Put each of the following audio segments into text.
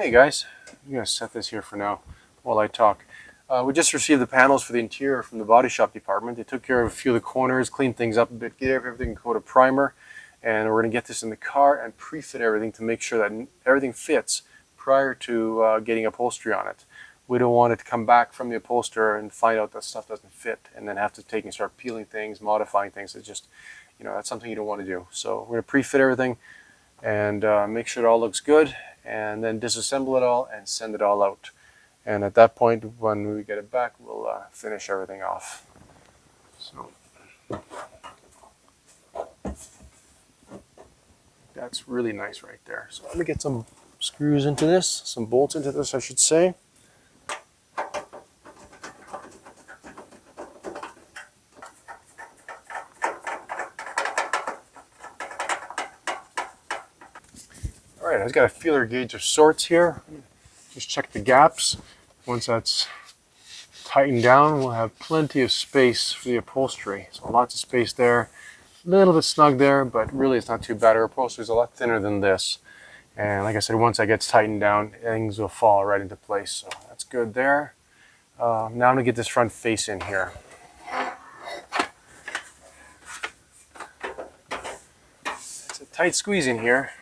Hey guys, I'm going to set this here for now while I talk. We just received the panels for the interior from the body shop department. They took care of a few of the corners, cleaned things up a bit, get everything coat a primer, and we're going to get this in the car and pre-fit everything to make sure that everything fits prior to getting upholstery on it. We don't want it to come back from the upholsterer and find out that stuff doesn't fit and then have to take and start peeling things, modifying things. It's just, that's something you don't want to do. So we're going to pre-fit everything and make sure it all looks good, and then disassemble it all and send it all out. And at that point, when we get it back, we'll finish everything off. So that's really nice right there. So let me get some screws into this, some bolts into this, I should say. All right, I've got a feeler gauge of sorts here. Just check the gaps. Once that's tightened down, we'll have plenty of space for the upholstery. So lots of space there. A little bit snug there, but really it's not too bad. Our upholstery is a lot thinner than this. And like I said, once that gets tightened down, things will fall right into place. So that's good there. Now I'm going to get this front face in here. It's a tight squeeze in here.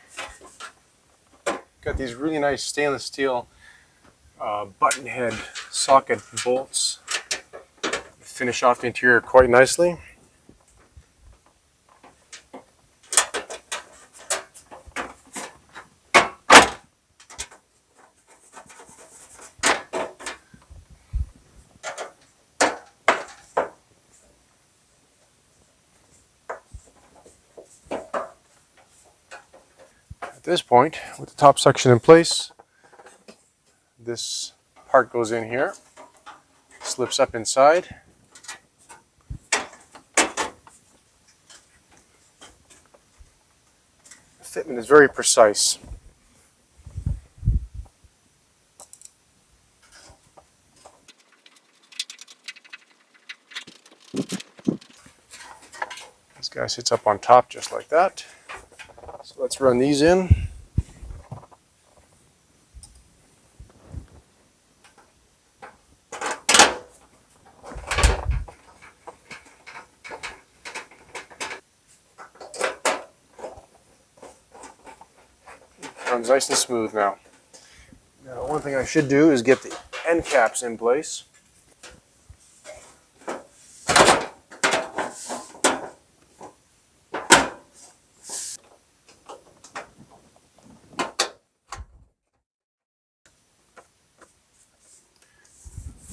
Got these really nice stainless steel button head socket bolts. Finish off the interior quite nicely. At this point, with the top section in place, this part goes in here, slips up inside. The fitment is very precise. This guy sits up on top just like that. So let's run these in. Runs nice and smooth now. Now, one thing I should do is get the end caps in place.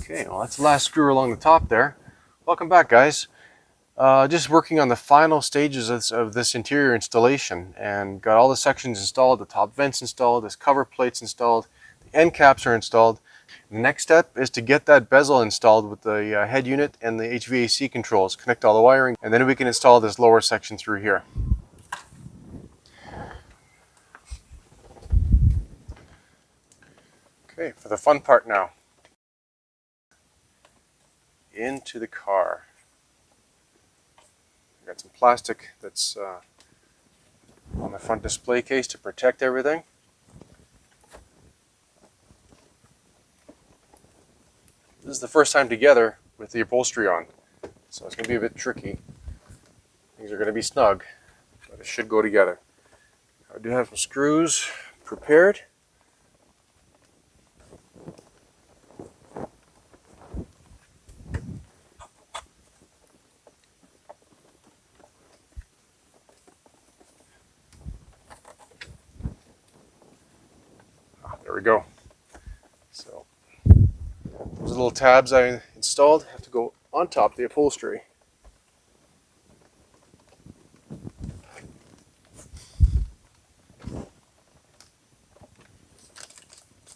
Okay, well that's the last screw along the top there. Welcome back, guys. Just working on the final stages of this interior installation, and got all the sections installed, the top vents installed, this cover plates installed, the end caps are installed. The next step is to get that bezel installed with the head unit and the HVAC controls, connect all the wiring, and then we can install this lower section through here. Okay, for the fun part now. Into the car. Got some plastic that's on the front display case to protect everything. This is the first time together with the upholstery on, so it's going to be a bit tricky. Things are going to be snug, but it should go together. I do have some screws prepared. There we go. So those little tabs I installed have to go on top of the upholstery.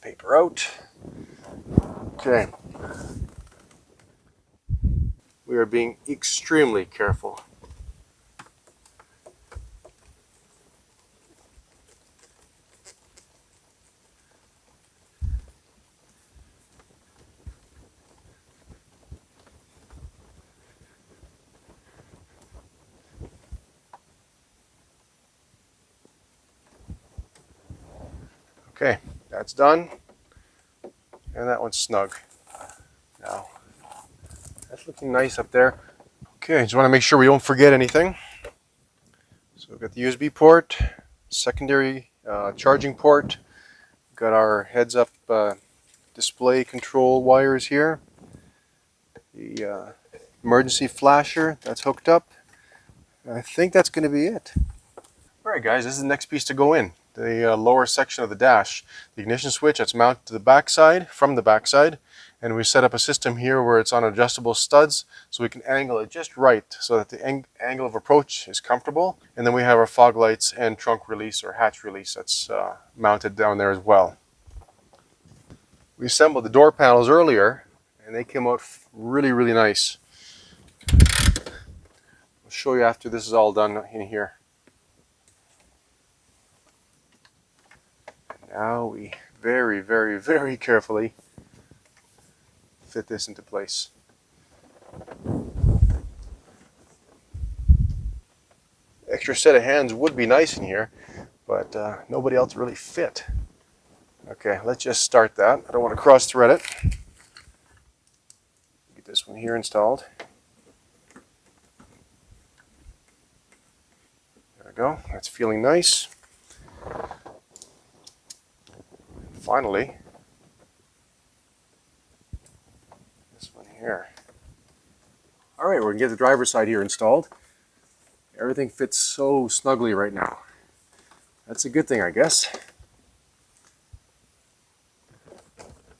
Paper out. Okay. We are being extremely careful. Okay, That's done. And that one's snug. Now, that's looking nice up there. Okay, just want to make sure we don't forget anything. So we've got the USB port, secondary charging port, got our heads-up display control wires here, the emergency flasher that's hooked up. I think that's going to be it. Alright guys, this is the next piece to go in. The lower section of the dash. The ignition switch that's mounted to the backside, from the backside, and we set up a system here where it's on adjustable studs so we can angle it just right so that the angle of approach is comfortable. And then we have our fog lights and trunk release or hatch release that's mounted down there as well. We assembled the door panels earlier and they came out really, really nice. I'll show you after this is all done in here. Now we very, very, very carefully fit this into place. Extra set of hands would be nice in here, but nobody else really fit. Okay, let's just start that. I don't want to cross thread it. Get this one here installed. There we go. That's feeling nice. Finally, this one here. All right, we're gonna get the driver's side here installed. Everything fits so snugly right now. That's a good thing, I guess.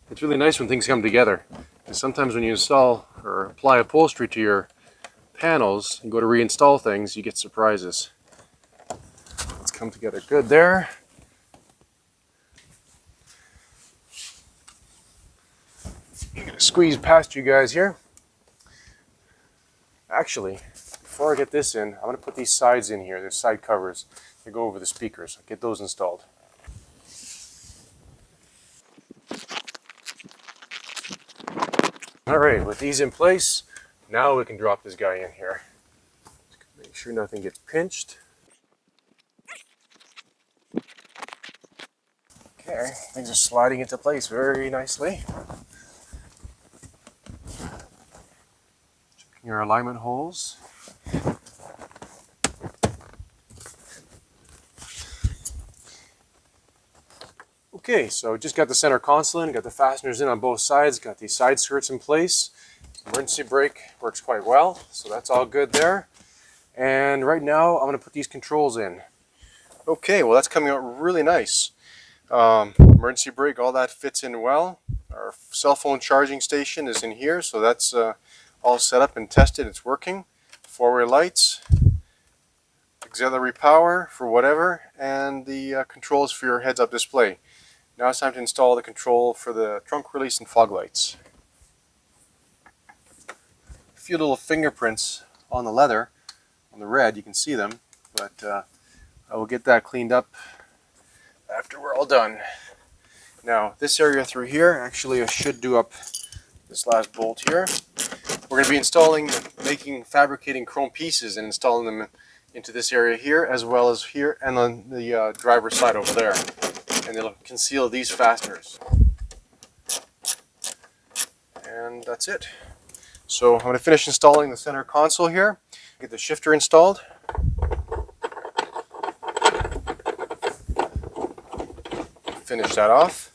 It's really nice when things come together. Because sometimes when you install or apply upholstery to your panels and go to reinstall things, you get surprises. Let's come together good there. I'm gonna squeeze past you guys here. Actually, before I get this in, I'm going to put these sides in here, the side covers, that go over the speakers. I'll get those installed. Alright, with these in place, now we can drop this guy in here. Make sure nothing gets pinched. Okay, things are sliding into place very nicely. Checking our alignment holes. Okay, so just got the center console in, got the fasteners in on both sides, got these side skirts in place. Emergency brake works quite well, so that's all good there. And right now, I'm going to put these controls in. Okay, well that's coming out really nice. Emergency brake, all that fits in well. Our cell phone charging station is in here, so that's all set up and tested. It's working. Four-way lights, auxiliary power for whatever, and the controls for your heads-up display. Now it's time to install the control for the trunk release and fog lights. A few little fingerprints on the leather, on the red, you can see them, but I will get that cleaned up after we're all done. Now this area through here, actually I should do up this last bolt here. We're going to be installing, fabricating chrome pieces and installing them into this area here, as well as here and on the driver's side over there. And it'll conceal these fasteners. And that's it. So I'm going to finish installing the center console here, get the shifter installed. Finish that off.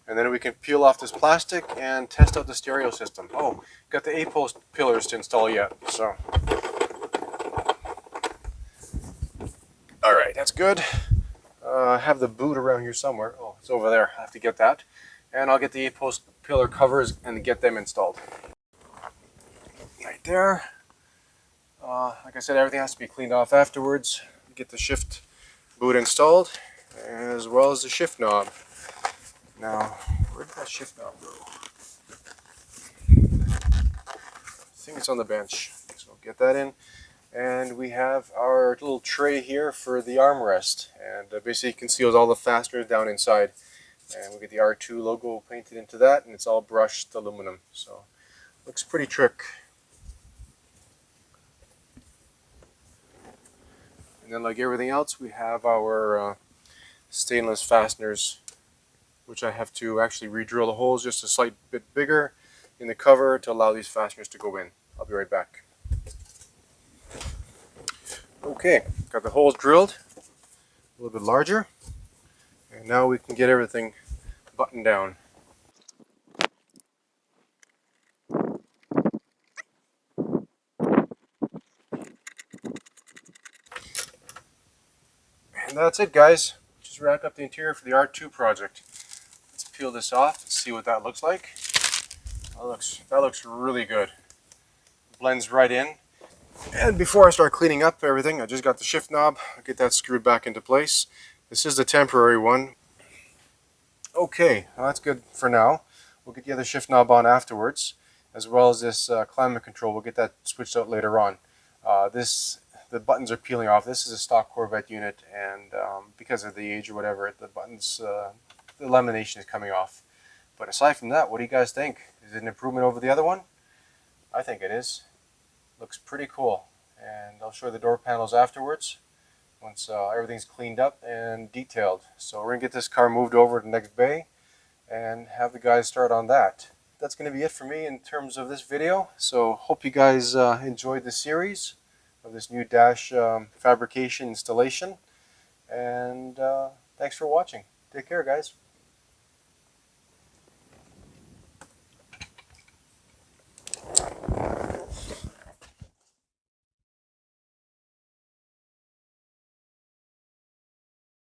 And then we can peel off this plastic and test out the stereo system. Oh, got the 8-post pillars to install yet, so. All right, that's good. I have the boot around here somewhere. Oh, it's over there. I have to get that. And I'll get the 8-post pillar covers and get them installed. Right there. Like I said, everything has to be cleaned off afterwards. Get the shift boot installed, as well as the shift knob. Now, where did that shift knob go? I think it's on the bench. So get that in. And we have our little tray here for the armrest, and basically conceals all the fasteners down inside. And we get the R2 logo painted into that, and it's all brushed aluminum, so looks pretty trick. And then, like everything else, we have our stainless fasteners which I have to actually re-drill the holes just a slight bit bigger in the cover to allow these fasteners to go in. I'll be right back. Okay, got the holes drilled a little bit larger, and now we can get everything buttoned down. And that's it, guys. Just wrap up the interior for the R2 project. Let's peel this off and see what that looks like. That looks really good. Blends right in. And before I start cleaning up everything, I just got the shift knob. I'll get that screwed back into place. This is the temporary one. Okay, well, that's good for now. We'll get the other shift knob on afterwards, as well as this climate control. We'll get that switched out later on. The buttons are peeling off. This is a stock Corvette unit, and because of the age or whatever, the buttons, the lamination is coming off. But aside from that, what do you guys think? Is it an improvement over the other one? I think it is. Looks pretty cool. And I'll show you the door panels afterwards, once everything's cleaned up and detailed. So we're going to get this car moved over to the next bay and have the guys start on that. That's going to be it for me in terms of this video. So hope you guys enjoyed the series of this new dash fabrication installation. And thanks for watching. Take care, guys.